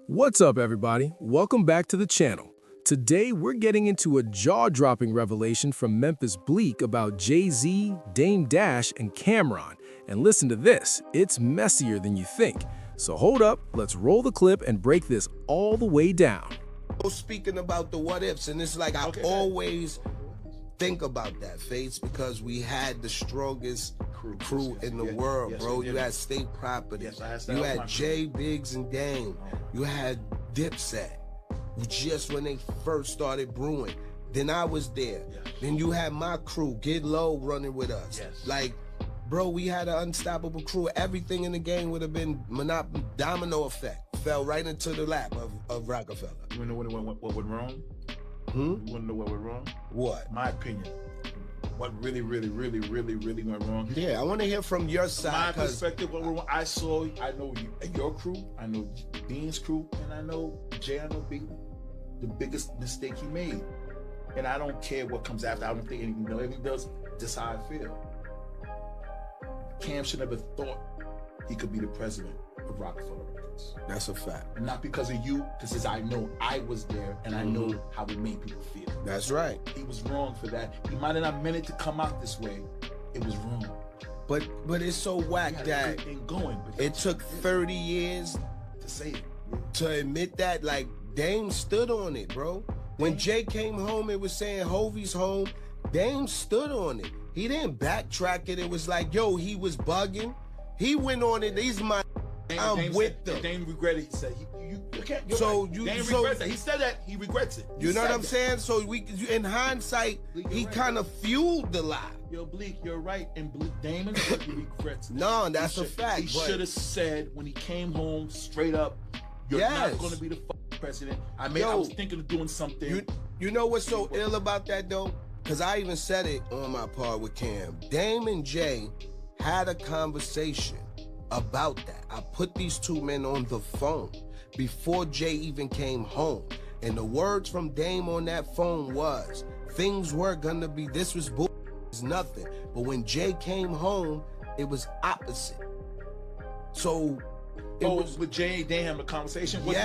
What's up, everybody? Welcome back to the channel. Today, we're getting into a jaw-dropping revelation from Memphis Bleek about Jay-Z, Dame Dash, and Cameron. And listen to this, it's messier than you think. So hold up, let's roll the clip and break this all the way down. Speaking about the what ifs, and it's like I always think about that, Fates, because we had the strongest crew in the world, bro. You had State Property, you had Jay, Biggs, and Dame, you had Dipset, just when they first started brewing. Then I was there. Then you had my crew, Get Low, running with us. Like, bro, we had an unstoppable crew. Everything in the game would have been domino effect. Fell right into the lap of Roc-A-Fella. You wanna know what went wrong? Hmm? You wanna know what went wrong? What? My opinion. What really went wrong? Yeah, I want to hear from your My side. perspective, what went wrong, I know your crew, I know Dean's crew, and I know Jay, I know Big, the biggest mistake he made. And I don't care what comes after. I don't think anything does. That's how I feel. Cam should never thought he could be the president of Roc-A-Fella Records. That's a fact. And not because of you, because I know I was there and I know how it made people feel. That's right. He was wrong for that. He might have not meant it to come out this way. It was wrong. But it's so whack that going, it took 30 years to say it. to admit that. Like, Dame stood on it, bro. When Jay came home, it was saying Hovey's home. Dame stood on it. He didn't backtrack it. It was like, yo, he was bugging. He went on it. These my I'm with them. Dame regretted. He said, "You can't." So right. you Dame so regrets that. He said that. He regrets it. You know what I'm saying? So in hindsight, he kind of fueled the lie. Yo, Bleek, you're right. And Dame he regrets it. No, that's a fact. He should have said when he came home straight up, "You're not going to be the president." I was thinking of doing something. You know what's so ill about that though? Because I even said it on my part with Cam. Dame and Jay had a conversation about that. I put these two men on the phone before Jay even came home. And the words from Dame on that phone was, things were gonna be, this was bull, it's nothing. But when Jay came home, it was opposite. So it was with Jay and Dame having a conversation. What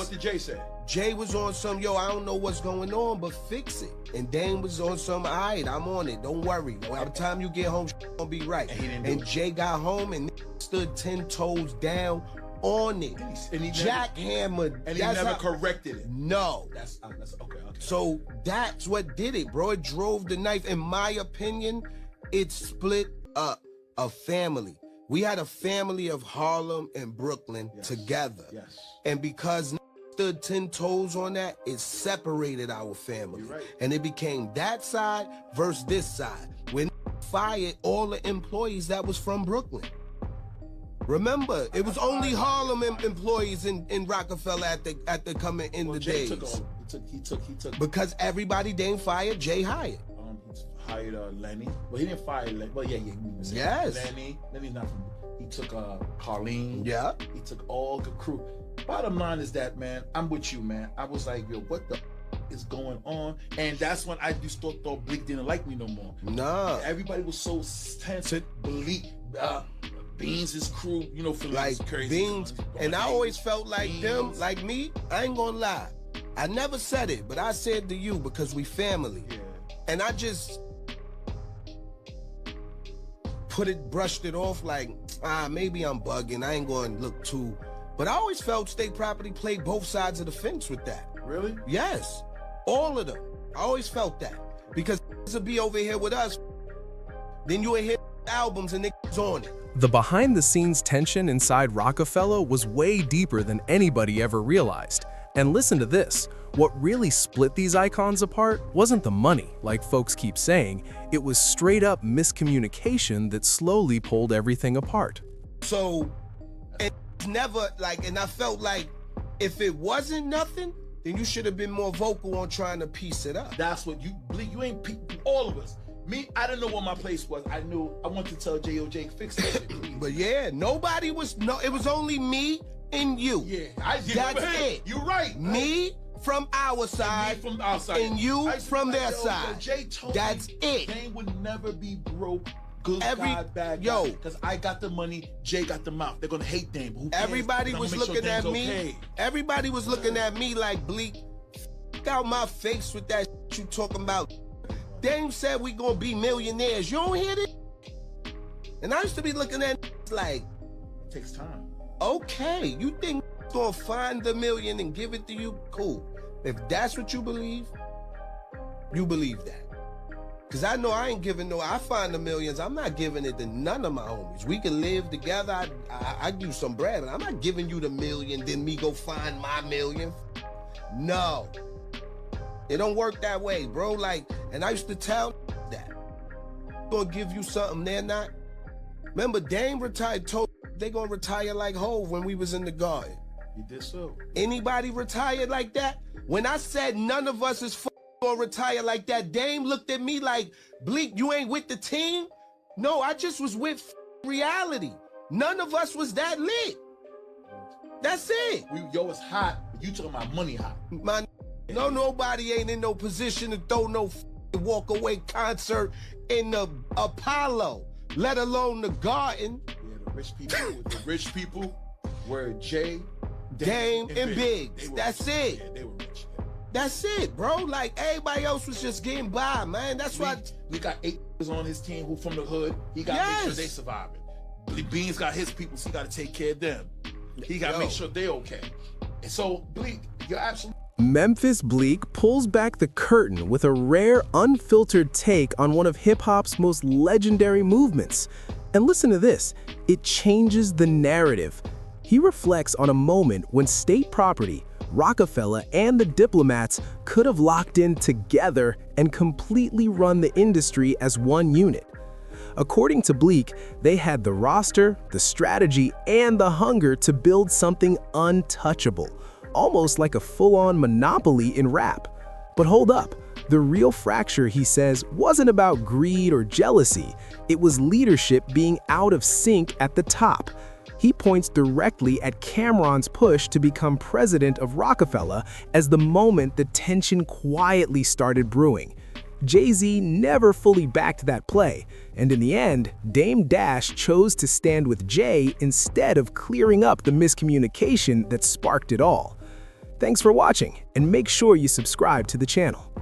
did Jay say? Jay was on some, yo, I don't know what's going on, but fix it. And Dame was on some, all right, I'm on it, don't worry. By the time you get home, gonna be right. And Jay got home and stood 10 toes down on it. And he jackhammered. And he never corrected it. No. That's okay. So that's what did it, bro. It drove the knife. In my opinion, it split up a family. We had a family of Harlem and Brooklyn together. Yes. And because stood 10 toes on that, it separated our family. And it became that side versus this side. When fired all the employees that was from Brooklyn. Remember, it was only Harlem employees in Roc-A-Fella at the coming in the days. He took because everybody Dame fired, Jay hired. He hired Lenny. Well, he didn't fire Lenny. Well, Yes. Lenny's not from. He took Carlene. Yeah. He took all the crew. Bottom line is that, man, I'm with you, man. I was like, yo, what the is going on? And that's when I just thought Bleek didn't like me no more. Nah. Everybody was so tense. Bleek, Beans, his crew, for like crazy. Beans. And I always felt like them, like me, I ain't gonna lie. I never said it, but I said to you because we family. Yeah. And I just brushed it off like, maybe I'm bugging. I ain't going to look too. But I always felt State Property played both sides of the fence with that. Really? Yes. All of them. I always felt that. Because to be over here with us, then you would hit albums and niggas on it. The behind-the-scenes tension inside Roc-A-Fella was way deeper than anybody ever realized. And listen to this. What really split these icons apart wasn't the money, like folks keep saying. It was straight-up miscommunication that slowly pulled everything apart. So, it's never like, and I felt like if it wasn't nothing, then you should have been more vocal on trying to piece it up. That's what you ain't all of us. Me, I didn't know what my place was. I knew I wanted to tell J.O.J. fix that shit, please. But yeah, nobody was, it was only me and you. Yeah, that's it. You're right. Me from our side, and, me from our side. And you from their side. Jay told that's me it. Dame would never be broke. good guy, bad guy. Because I got the money, Jay got the mouth. They're gonna hate Dame. Who cares? Everybody was looking at me. Okay. Everybody was looking at me like, Bleek, f out my face with that shit you talking about. Dame said we gonna be millionaires. You don't hear this? And I used to be looking at like, it takes time. Okay, you think gonna find the million and give it to you? Cool. If that's what you believe that. Cause I know I ain't giving I find the millions, I'm not giving it to none of my homies. We can live together, I give you some bread, but I'm not giving you the million, then me go find my million. No. It don't work that way, bro. Like, and I used to tell that. Gonna give you something they're not. Remember, Dame retired, told they gonna retire like Hov when we was in the Garden. You did so. Anybody retired like that? When I said none of us is gonna retire like that, Dame looked at me like, Bleek, you ain't with the team? No, I just was with reality. None of us was that lit. That's it. Yo, it's hot. You talking about money hot. Nobody ain't in no position to throw no walk away concert in the Apollo, let alone the Garden. Yeah, the rich people were Jay, Dame, and Biggs. That's it. Yeah, they were rich. That's it, bro. Like, everybody else was just getting by, man. That's why. We got 8 on his team who from the hood. He got to make sure they surviving. Beans got his people, so he got to take care of them. He got to make sure they're okay. And so, Bleek, you're absolutely. Memphis Bleek pulls back the curtain with a rare, unfiltered take on one of hip-hop's most legendary movements. And listen to this, it changes the narrative. He reflects on a moment when state property, Roc-A-Fella, and the diplomats could have locked in together and completely run the industry as one unit. According to Bleek, they had the roster, the strategy, and the hunger to build something untouchable, almost like a full-on monopoly in rap. But hold up, the real fracture, he says, wasn't about greed or jealousy. It was leadership being out of sync at the top. He points directly at Cam'ron's push to become president of Roc-A-Fella as the moment the tension quietly started brewing. Jay-Z never fully backed that play, and in the end, Dame Dash chose to stand with Jay instead of clearing up the miscommunication that sparked it all. Thanks for watching, and make sure you subscribe to the channel.